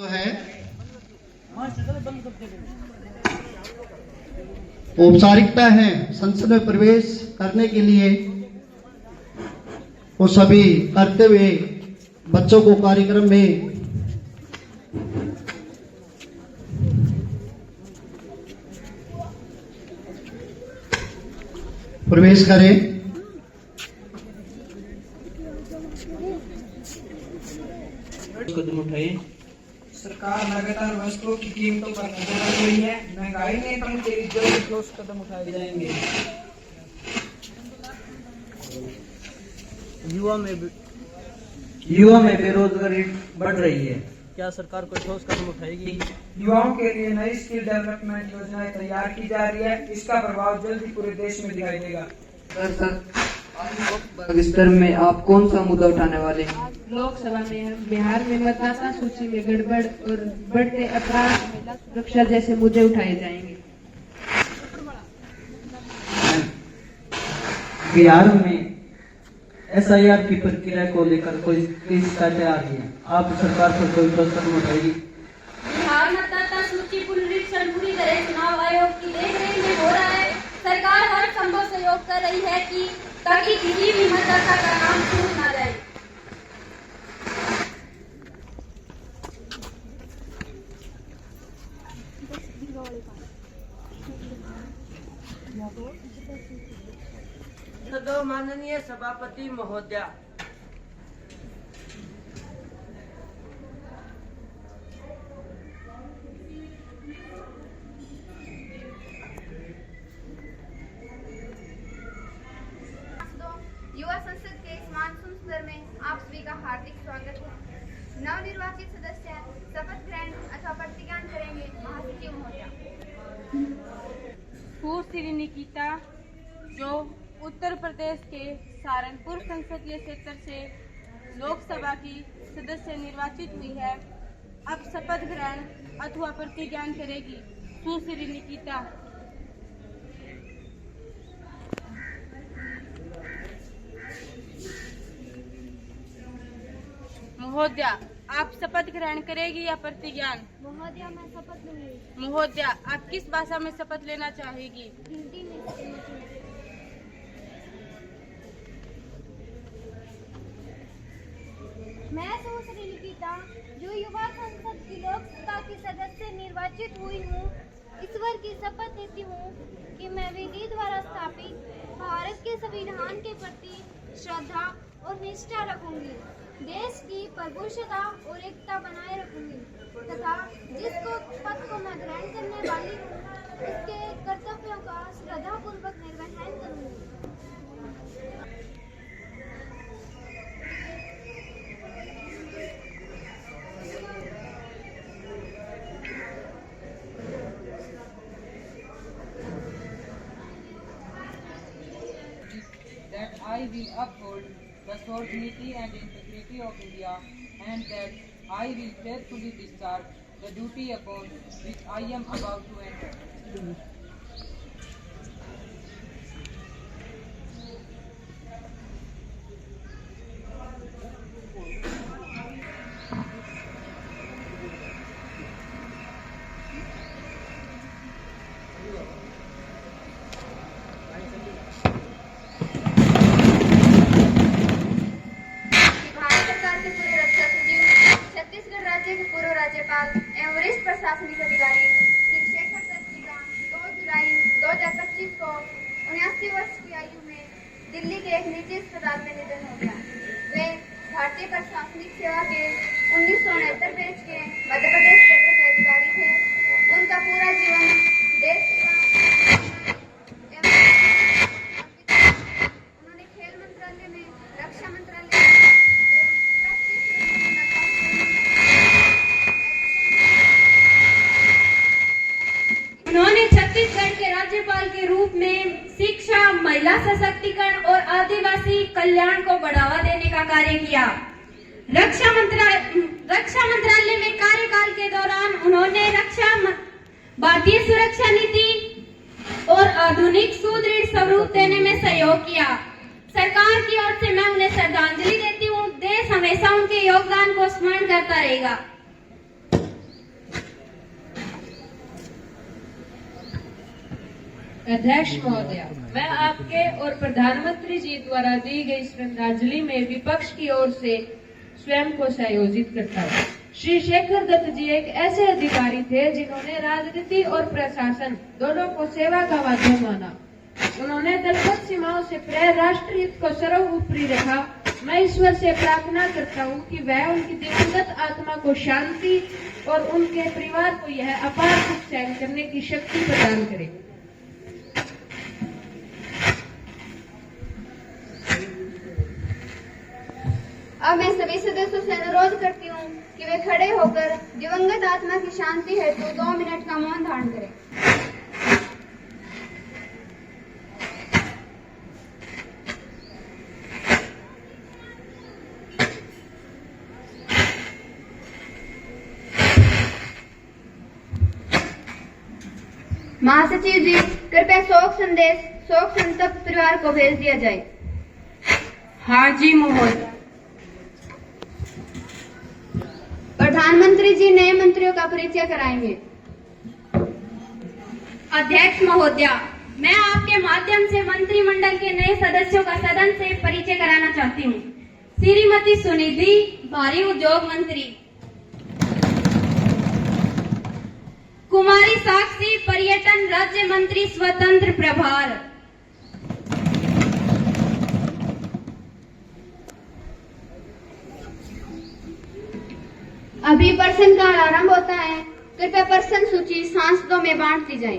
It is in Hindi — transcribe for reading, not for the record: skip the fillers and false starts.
है औपचारिकता है संसद में प्रवेश करने के लिए वो सभी करते हुए बच्चों को कार्यक्रम में प्रवेश करें। कदम उठाए। सरकार लगातार वस्तुओं की कीमतों पर नजर रख रही है। महंगाई नियंत्रण के लिए जल्द ठोस कदम उठाए जाएंगे। युवा में बेरोजगारी बढ़ रही है, क्या सरकार कोई ठोस कदम उठाएगी? युवाओं के लिए नई स्किल डेवलपमेंट योजनाएं तैयार की जा रही है। इसका प्रभाव जल्द ही पूरे देश में दिखाई देगा। स्तर में आप कौन सा मुद्दा उठाने वाले हैं? लोकसभा में हम बिहार में मतदाता सूची में गड़बड़ और बढ़ते अपराध, महिला सुरक्षा जैसे मुद्दे उठाए जाएंगे। बिहार में SIR की प्रक्रिया को लेकर कोई शिकायतें आ रही हैं, आप सरकार पर कोई ठोस कदम उठाएगी? बिहार मतदाता सूची पुनरीक्षण पूरी तरह चुनाव आयोग की देखरेख में हो रहा है। सरकार हर संभव सहयोग कर रही है कि ताकि किसी भी मतदाता का नाम छूट ना जाए। सदो माननीय सभापति महोदया, युवा संसद के इस मानसून सत्र में आप सभी का हार्दिक स्वागत है। नवनिर्वाचित सदस्य शपथ ग्रहण अथवा प्रतिज्ञान करेंगे। महासचिव महोदया। सुश्री निकिता, जो उत्तर प्रदेश के सहारनपुर संसदीय क्षेत्र से लोकसभा की सदस्य निर्वाचित हुई है, अब शपथ ग्रहण अथवा प्रतिज्ञान करेगी। सुश्री निकिता। महोदया, आप शपथ ग्रहण करेगी या प्रतिज्ञान? महोदया, मैं शपथ लूंगी। महोदया, आप किस भाषा में शपथ लेना चाहेगी? हिंदी में। मैं सुश्री निकिता, जो युवा संसद की लोकसभा की सदस्य निर्वाचित हुई हूँ, ईश्वर की शपथ लेती हूँ कि मैं विधि द्वारा स्थापित भारत के संविधान के प्रति श्रद्धा और निष्ठा रखूंगी, देश की प्रभुसत्ता और एकता बनाए रखूंगी तथा जिसको पद को मैं ग्रहण करने वाली हूँ, उसके कर्तव्यों का श्रद्धापूर्वक निर्वहन करूंगी। that I will uphold the sovereignty and integrity of India, and that I will faithfully discharge the duty upon which I am about to enter. राज्यपाल एवं वरिष्ठ प्रशासनिक अधिकारी श्री शेखर दत्त जी का 2 जुलाई 2025 को 79 वर्ष की आयु में दिल्ली के एक निजी अस्पताल में निधन हो गया। वे भारतीय प्रशासनिक सेवा के 1969 बैच के मध्य प्रदेश क्षेत्र के अधिकारी थे। उनका पूरा जीवन देश सेवा उन्होंने खेल मंत्रालय में, रक्षा मंत्रालय उन्होंने छत्तीसगढ़ के राज्यपाल के रूप में शिक्षा, महिला सशक्तिकरण और आदिवासी कल्याण को बढ़ावा देने का कार्य किया। रक्षा मंत्रालय में कार्यकाल के दौरान उन्होंने भारतीय सुरक्षा नीति और आधुनिक सुदृढ़ स्वरूप देने में सहयोग किया। सरकार की ओर से मैं उन्हें श्रद्धांजलि देती हूँ। देश हमेशा उनके योगदान को स्मरण करता रहेगा। अध्यक्ष महोदय, मैं आपके और प्रधानमंत्री जी द्वारा दी गई श्रद्धांजलि में विपक्ष की ओर से स्वयं को संयोजित करता हूँ। श्री शेखर दत्त जी एक ऐसे अधिकारी थे जिन्होंने राजनीति और प्रशासन दोनों को सेवा का माध्यम माना। उन्होंने दलगत सीमाओं से परे राष्ट्र हित को सर्वोपरि रखा। मैं ईश्वर से प्रार्थना करता हूँ कि वह उनकी दिवंगत आत्मा को शांति और उनके परिवार को यह अपार दुख सहन करने की शक्ति प्रदान करे। अब मैं सभी सदस्यों से अनुरोध करती हूँ कि वे खड़े होकर दिवंगत आत्मा की शांति हेतु 2 मिनट का मौन धारण करें। महासचिव जी, कृपया शोक संतप्त परिवार को भेज दिया जाए। हाँ जी महोदय। प्रधानमंत्री जी नए मंत्रियों का परिचय कराएंगे। अध्यक्ष महोदय, मैं आपके माध्यम से मंत्रिमंडल के नए सदस्यों का सदन से परिचय कराना चाहती हूँ। श्रीमती सुनिधि, भारी उद्योग मंत्री। कुमारी साक्षी, पर्यटन राज्य मंत्री, स्वतंत्र प्रभार। अभी पर्सन का आरंभ होता है। कृपया पर्सन सूची सांसदों में बांट दी जाए।